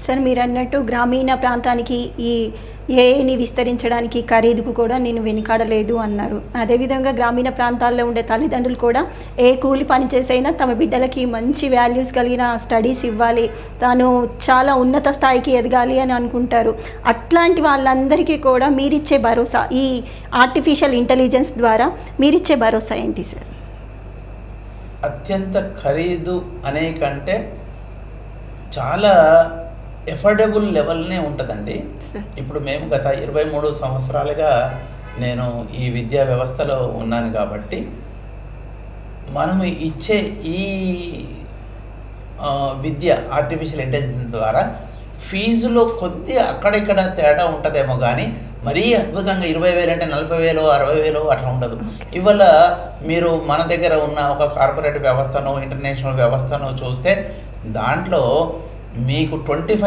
Sir మీరన్నట్టు గ్రామీణ ప్రాంతానికి ఈ ఏఐని విస్తరించడానికి ఖరీదుకు కూడా నేను వెనుకాడలేదు అన్నారు. అదేవిధంగా గ్రామీణ ప్రాంతాల్లో ఉండే తల్లిదండ్రులు కూడా ఏ కూలి పని చేసైనా తమ బిడ్డలకి మంచి వాల్యూస్ కలిగిన స్టడీస్ ఇవ్వాలి, తాను చాలా ఉన్నత స్థాయికి ఎదగాలి అని అనుకుంటారు. అట్లాంటి వాళ్ళందరికీ కూడా మీరిచ్చే భరోసా, ఈ ఆర్టిఫిషియల్ ఇంటెలిజెన్స్ ద్వారా మీరిచ్చే భరోసా ఏంటి సార్? అత్యంత ఖరీదు అనే కంటే చాలా ఎఫోర్డబుల్ లెవెల్నే ఉంటుందండి. ఇప్పుడు మేము గత 23 సంవత్సరాలుగా నేను ఈ విద్యా వ్యవస్థలో ఉన్నాను కాబట్టి మనం ఇచ్చే ఈ విద్య ఆర్టిఫిషియల్ ఇంటెలిజెన్స్ ద్వారా ఫీజులో కొద్ది అక్కడిక్కడ తేడా ఉంటుందేమో కానీ మరీ అద్భుతంగా 20,000 అంటే 40,000 60,000 అట్లా ఉండదు. ఇవాళ మీరు మన దగ్గర ఉన్న ఒక కార్పొరేట్ వ్యవస్థను ఇంటర్నేషనల్ వ్యవస్థను చూస్తే దాంట్లో మీకు 25